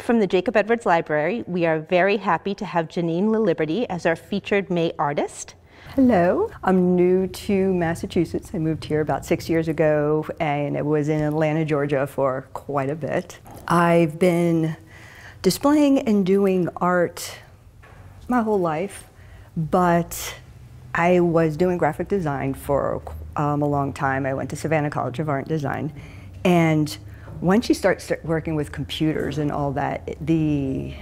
From the Jacob Edwards Library, we are very happy to have Janine Laliberte as our featured May artist. Hello, I'm new to Massachusetts. I moved here about 6 years ago and I was in Atlanta, Georgia for quite a bit. I've been displaying and doing art my whole life, but I was doing graphic design for a long time. I went to Savannah College of Art and Design, and once you start working with computers and all that, the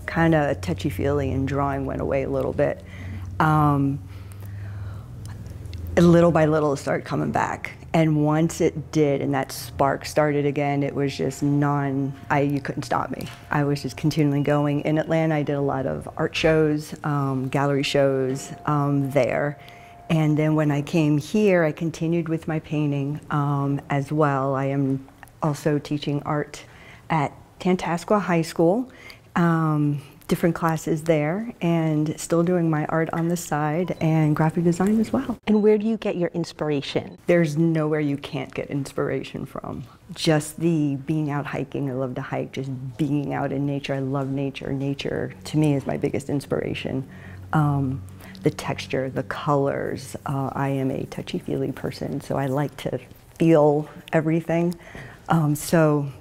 kind of touchy-feely and drawing went away a little bit. Little by little it started coming back. And once it did and that spark started again, it was just you couldn't stop me. I was just continually going. In Atlanta, I did a lot of art shows, gallery shows there. And then when I came here, I continued with my painting as well. I am also teaching art at Tantascwa High School, different classes there, and still doing my art on the side and graphic design as well. And where do you get your inspiration? There's nowhere you can't get inspiration from. Just the being out hiking, I love to hike, just being out in nature, I love nature. Nature to me is my biggest inspiration. The texture, the colors, I am a touchy-feely person, so I like to feel everything. So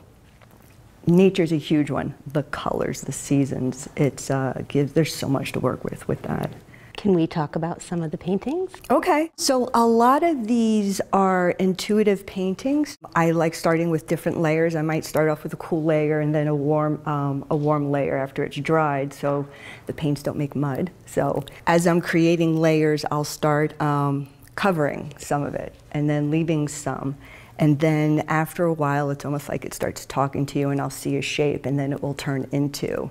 nature's a huge one. The colors, the seasons, there's so much to work with that. Can we talk about some of the paintings? Okay, so a lot of these are intuitive paintings. I like starting with different layers. I might start off with a cool layer and then a warm layer after it's dried, so the paints don't make mud. So as I'm creating layers, I'll start covering some of it and then leaving some. And then after a while, it's almost like it starts talking to you, and I'll see a shape, and then it will turn into,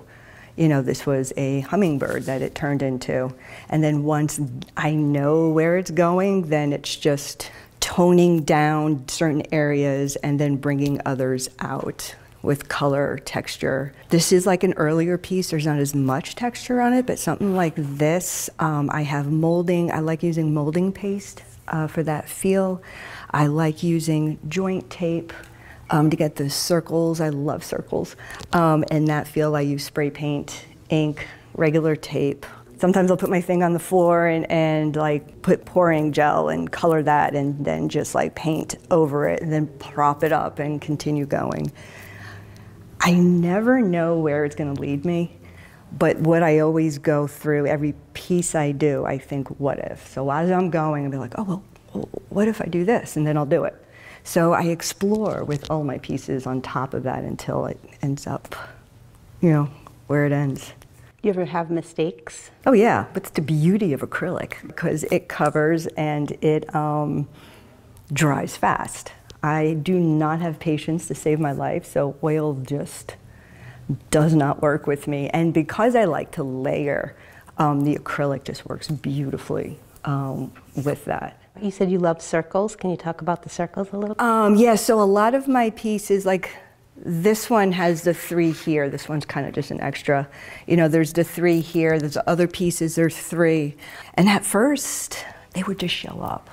this was a hummingbird that it turned into. And then once I know where it's going, then it's just toning down certain areas and then bringing others out with color, texture. This is like an earlier piece. There's not as much texture on it, but something like this, I have molding. I like using molding paste for that feel. I like using joint tape to get the circles. I love circles. And that feel, I use spray paint, ink, regular tape. Sometimes I'll put my thing on the floor and like put pouring gel and color that and then just like paint over it and then prop it up and continue going. I never know where it's gonna lead me, but what I always go through, every piece I do, I think, what if? So as I'm going, I'll be like, oh, well, what if I do this? And then I'll do it. So I explore with all my pieces on top of that until it ends up, where it ends. You ever have mistakes? Oh yeah, but it's the beauty of acrylic because it covers and it dries fast. I do not have patience to save my life, so oil just does not work with me. And because I like to layer, the acrylic just works beautifully with that. You said you love circles. Can you talk about the circles a little bit? Yeah, so a lot of my pieces, like this one has the 3 here. This one's kind of just an extra. There's the 3 here. There's other pieces, there's 3. And at first, they would just show up.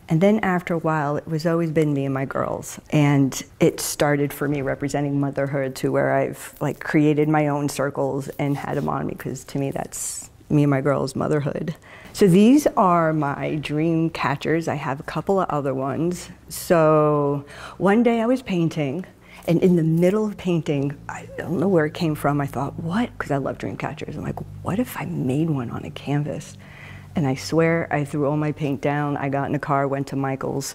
And then after a while, it was always been me and my girls. And it started for me representing motherhood to where I've like created my own circles and had them on me, because to me, that's me and my girls' motherhood. So these are my dream catchers. I have a couple of other ones. So one day I was painting, and in the middle of painting, I don't know where it came from, I thought, what? Because I love dream catchers. I'm like, what if I made one on a canvas? And I swear I threw all my paint down. I got in a car, went to Michael's,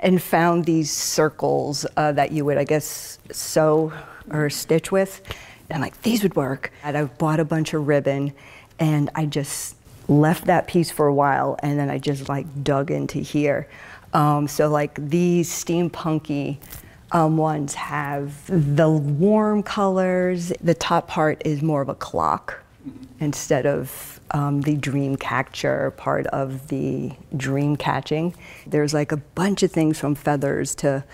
and found these circles that you would, I guess, sew or stitch with. And I'm like, these would work. And I bought a bunch of ribbon, and I just left that piece for a while, and then I just like dug into here. So like these steampunky ones have the warm colors. The top part is more of a clock instead of the dream catcher part of the dream catching. There's like a bunch of things from feathers to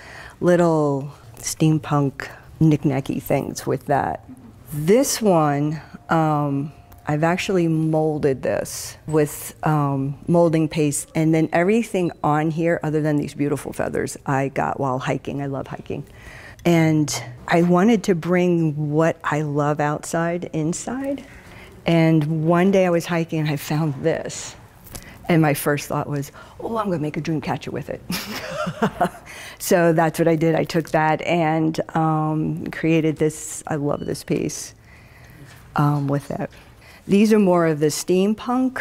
little steampunk knick-knacky things with that. This one, I've actually molded this with molding paste, and then everything on here, other than these beautiful feathers, I got while hiking. I love hiking. And I wanted to bring what I love outside inside. And one day I was hiking and I found this. And my first thought was, oh, I'm going to make a dream catcher with it. So that's what I did. I took that and created this. I love this piece with it. These are more of the steampunk.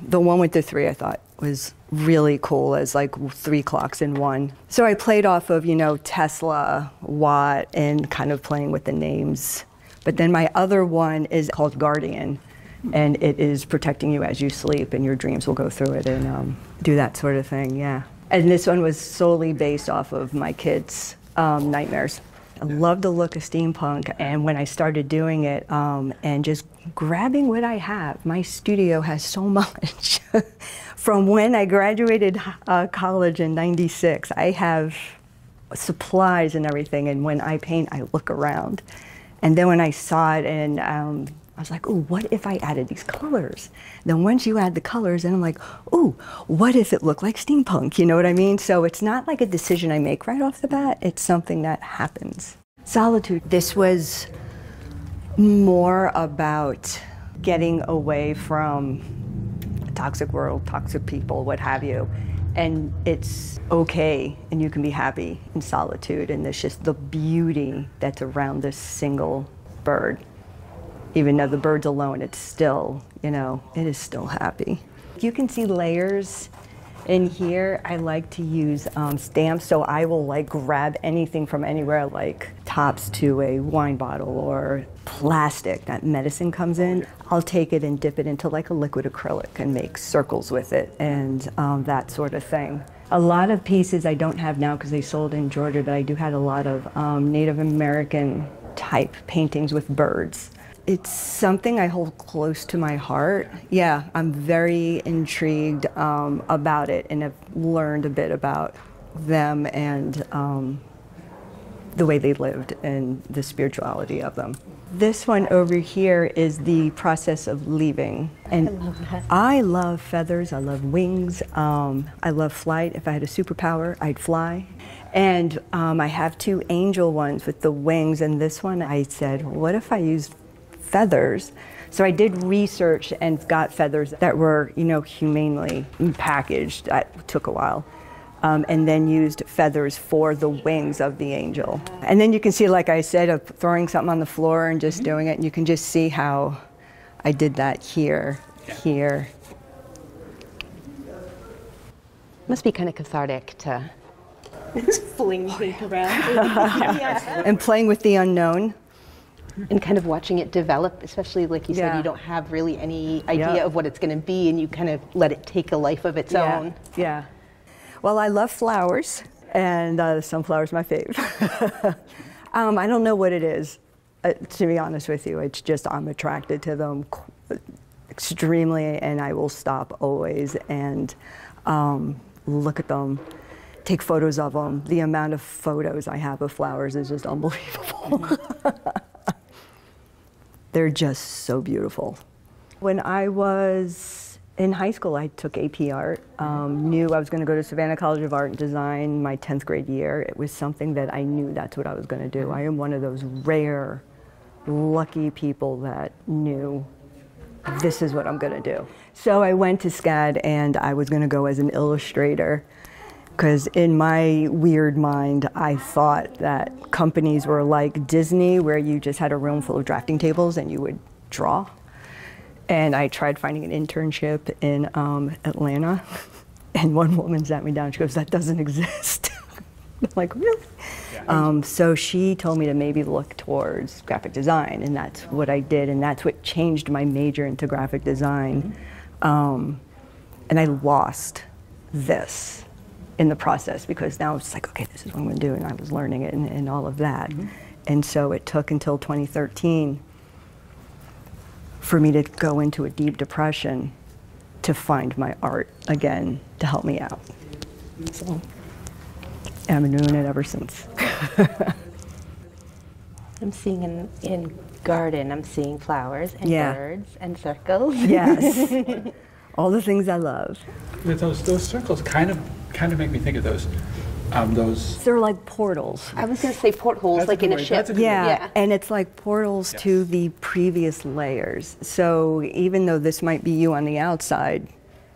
The one with the three I thought was really cool as like 3 clocks in one. So I played off of, you know, Tesla, Watt, and kind of playing with the names. But then my other one is called Guardian. And it is protecting you as you sleep, and your dreams will go through it and do that sort of thing, yeah. And this one was solely based off of my kids' nightmares. I love the look of steampunk, and when I started doing it and just grabbing what I have, my studio has so much. From when I graduated college in '96, I have supplies and everything, and when I paint, I look around. And then when I saw it and I was like, oh, what if I added these colors? Then once you add the colors, then I'm like, oh, what if it looked like steampunk? You know what I mean? So it's not like a decision I make right off the bat. It's something that happens. Solitude. This was more about getting away from a toxic world, toxic people, what have you. And it's okay, and you can be happy in solitude. And there's just the beauty that's around this single bird. Even though the bird's alone, it's still, you know, it is still happy. You can see layers in here. I like to use stamps, so I will like grab anything from anywhere, like tops to a wine bottle or plastic that medicine comes in. I'll take it and dip it into like a liquid acrylic and make circles with it and that sort of thing. A lot of pieces I don't have now because they sold in Georgia, but I do have a lot of Native American type paintings with birds. It's something I hold close to my heart. Yeah, I'm very intrigued about it, and have learned a bit about them and the way they lived and the spirituality of them. This one over here is the process of leaving. And I love that. I love feathers, I love wings, I love flight. If I had a superpower, I'd fly. And I have 2 angel ones with the wings, and this one I said, what if I used feathers? So I did research and got feathers that were, you know, humanely packaged. That took a while. And then used feathers for the wings of the angel. And then you can see, like I said, of throwing something on the floor and just doing it. And you can just see how I did that here, here. Must be kind of cathartic to fling things around. And playing with the unknown. And kind of watching it develop, especially like you said, you don't have really any idea of what it's going to be, and you kind of let it take a life of its own. Yeah. Well, I love flowers, and sunflower's my fave. I don't know what it is, to be honest with you. It's just I'm attracted to them extremely, and I will stop always and look at them, take photos of them. The amount of photos I have of flowers is just unbelievable. They're just so beautiful. When I was in high school, I took AP Art. Knew I was going to go to Savannah College of Art and Design my 10th grade year. It was something that I knew that's what I was going to do. I am one of those rare, lucky people that knew this is what I'm going to do. So I went to SCAD, and I was going to go as an illustrator. Because in my weird mind, I thought that companies were like Disney, where you just had a room full of drafting tables and you would draw. And I tried finding an internship in Atlanta, and one woman sat me down. She goes, that doesn't exist. I'm like, really? Yeah. So she told me to maybe look towards graphic design, and that's what I did, and that's what changed my major into graphic design. And I lost this in the process, because now it's like, okay, this is what I'm going to do, and I was learning it and all of that. And so it took until 2013 for me to go into a deep depression to find my art again to help me out. So I've been doing it ever since. I'm seeing in garden, I'm seeing flowers and birds and circles. Yes. All the things I love. Those circles kind of make me think of those those. They're like portals. I was going to say portholes, like in a ship. Yeah, and it's like portals to the previous layers. So even though this might be you on the outside,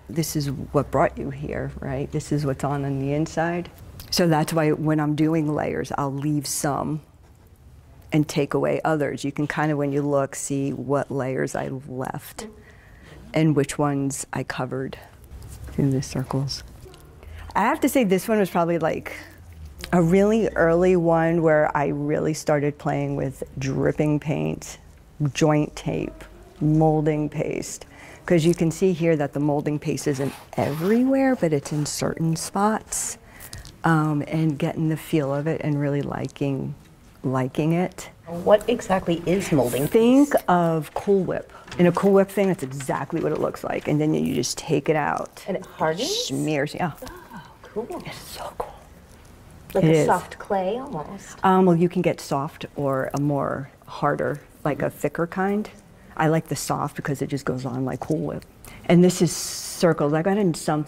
this is what brought you here, right? This is what's on the inside. So that's why when I'm doing layers, I'll leave some and take away others. You can kind of, when you look, see what layers I left and which ones I covered through the circles. I have to say this one was probably like a really early one where I really started playing with dripping paint, joint tape, molding paste. Because you can see here that the molding paste isn't everywhere, but it's in certain spots. And getting the feel of it and really liking it. What exactly is molding paste? Think of Cool Whip. In a Cool Whip thing, that's exactly what it looks like. And then you just take it out. And it hardens? Smears, yeah. Oh, cool. It's so cool. Like a soft clay almost. Well, you can get soft or a more harder, like a thicker kind. I like the soft because it just goes on like Cool Whip. And this is circles. I got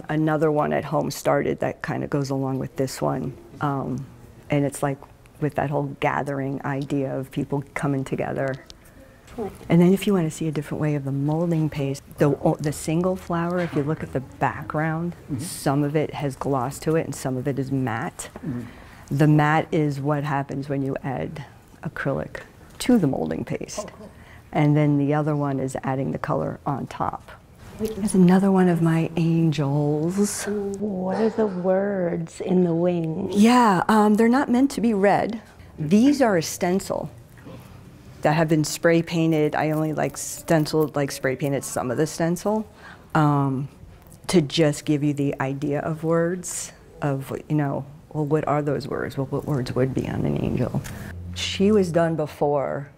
another one at home started that kind of goes along with this one. And it's like with that whole gathering idea of people coming together. And then if you want to see a different way of the molding paste, the single flower, if you look at the background, some of it has gloss to it and some of it is matte. The matte is what happens when you add acrylic to the molding paste. And then the other one is adding the color on top. There's another one of my angels. What are the words in the wings? Yeah, they're not meant to be read. These are a stencil that have been spray painted. I only spray painted some of the stencil to just give you the idea of words of, well, what are those words? Well, what words would be on an angel? She was done before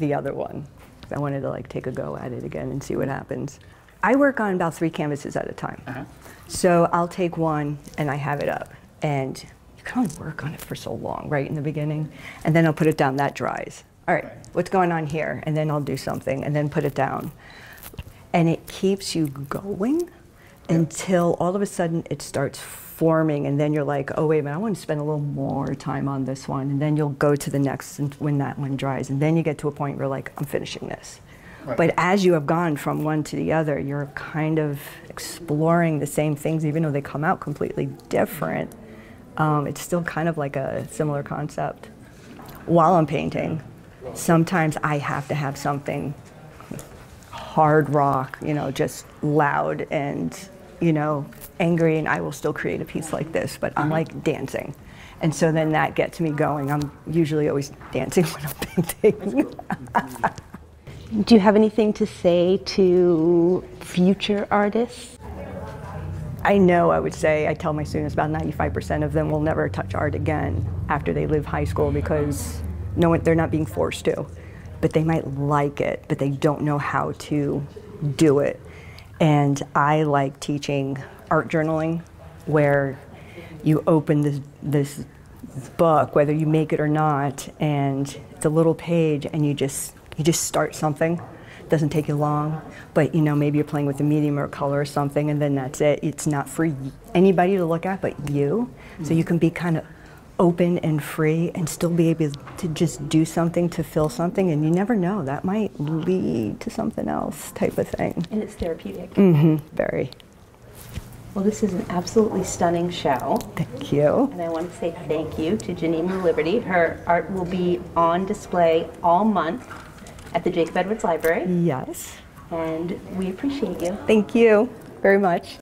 the other one. I wanted to take a go at it again and see what happens. I work on about 3 canvases at a time. So I'll take one and I have it up. And you can only work on it for so long, right in the beginning. And then I'll put it down, that dries. All right, what's going on here? And then I'll do something and then put it down. And it keeps you going until all of a sudden it starts forming, and then you're like, oh wait a minute, I want to spend a little more time on this one, and then you'll go to the next when that one dries, and then you get to a point where you're like, I'm finishing this. But as you have gone from one to the other, you're kind of exploring the same things, even though they come out completely different. It's still kind of like a similar concept. While I'm painting, sometimes I have to have something hard rock, just loud and, angry, and I will still create a piece like this, but I'm like dancing. And so then that gets me going. I'm usually always dancing when I'm painting. Do you have anything to say to future artists? I would say, I tell my students about 95% of them will never touch art again after they leave high school because they're not being forced to. But they might like it, but they don't know how to do it. And I like teaching art journaling, where you open this book, whether you make it or not, and it's a little page, and you just start something. It doesn't take you long, but maybe you're playing with a medium or a color or something, and then that's it. It's not for anybody to look at but you, so you can be kind of open and free and still be able to just do something to fill something, and you never know, that might lead to something else type of thing. And it's therapeutic. Very. Well, this is an absolutely stunning show. Thank you. And I want to say thank you to Janine Laliberte. Her art will be on display all month at the Jacob Edwards Library. Yes. And we appreciate you. Thank you very much.